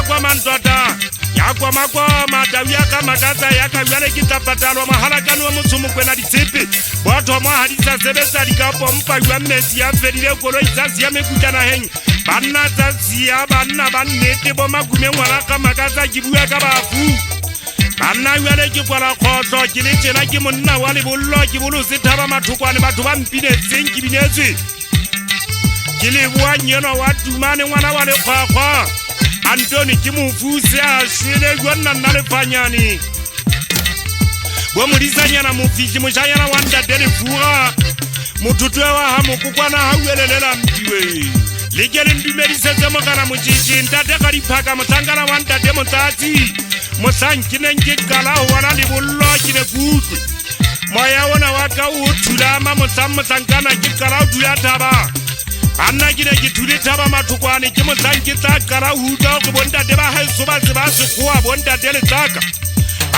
kwa mandota ya kwa makwa madawia kama kaza ya kawale kitapatalo mahala kanwa mutsumu kwena ditipi boto mwa hadisa sebesa likapo mpa ywa mesi ya mferile kolo izasi ya mekutana hengi banna zasi ya banna bannete boma kume mwala kama kaza jibuya kabafu banna yale kikwala khoto kiliche na kimunna wali bullo kibulu sitaba matukwane batuba mpine zingi binezwi kilibuwa nyono watu mane mwana wale kwa Antoni kimufuse ashwile yonna nalefanyani Bwamulizanya na mufiki mushayana wanda deli fuha Mututwe wa hamu kukwana hawelelela mpiwe Ligeli ndumeri seze mokana muchichi Ntateka lipaka mutangana wanda demo tati Musankine njikala wana libullo kine kutu Mwaya wana waka utulama musankana njikala utuyataba Anna gine gituli taba matukwani kimusankita kara huda kubonda deba haisuba zibasu kuwa bonda dele taka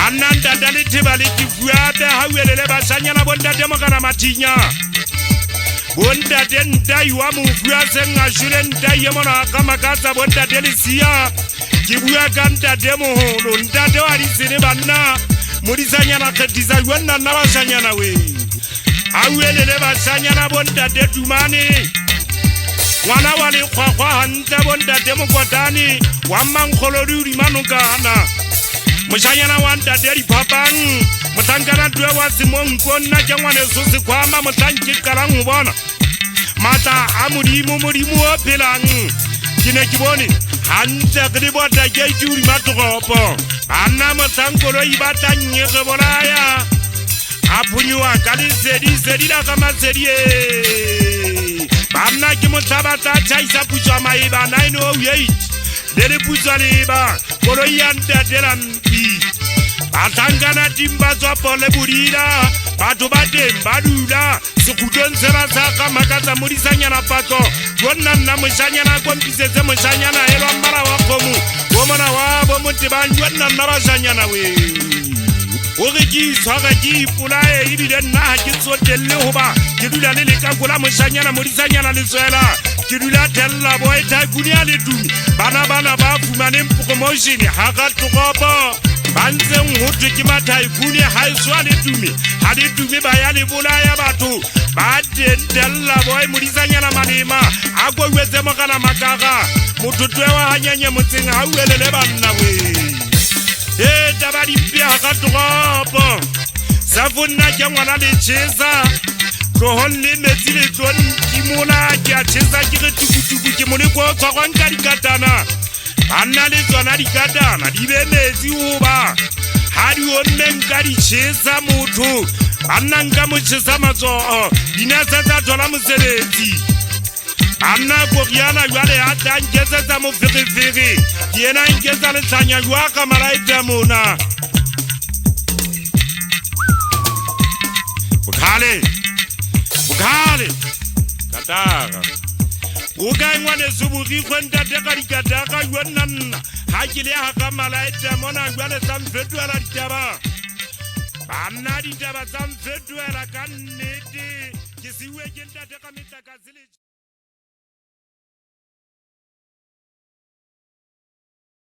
Anna ndadali tibali kifuade hawelele basanya na bonda demo kana matinya Bonda denda yuwa mufuase ngashule ndaye mona kama kaza bonda dele siya Kibuya kanda demo holo ndade warisini banna Murisanya na ketiza yuwana na basanya na we Hawelele basanya na bonda detumani Wana wale kwa handa bonda demo kwa dani Wamangkolori manugana Mushanyana wanda deri papang Mutangana duwe wazimongo na jangwane susi kwamba mutanki karangu bona Mata murimu opelang Kine kiboni Handa kribota jejuri matukopo Anna mutankolo ibata nyeke bolaya Apunyua kali zedi la kama zedi Bamna kimutaba chaisa puja maiba 908 Dele puja liba Koro yanda dela mpi Batangana timba pole burira Batu bate mbadula Sikudonsela saka makaza murisanya na pato Gwana na mshanya na kompiseze mshanya na helo mbara wakomu Womana wabo mutibanjwana na rashanya na we Ogeji swagaji pulae ibide na hakiso tele hoba Kidula lele kakula mshanya na murisanya na liswela Kidula tella boy ta kunia lidumi Bana bafu mane mpukomoshini haka tukopo Banze mhutu kimata ikuni haiswa lidumi Halidumi bayali bulaya batu Bade tella boy murisanya na manima Agwe weze mokana makaka Mututwewa hanyanye mutsinga hawelele banna we Dabari mpia hakatukapa Savuna kia mwana lecheza Kohonle metile tuwan kimula kia cheza kire tukutuku kimule kwa kwa nkari katana Anna lezo anari katana Dibe mezi uba Hari onme nkari cheza mutu Anna ngamu cheza mazo Inasa za tola mselezi Anna kokiana yuale hata nkeza za mufiri Kiena nkeza lesanya yuaka malaita muna Bukale Katara Ugai mwane suburi kwenda dekari kataka yuanana Hakile haka malaita muna yuale samfetu ala ditaba Anna ditaba samfetu ala kanete Kisiwe jenda deka mitakazili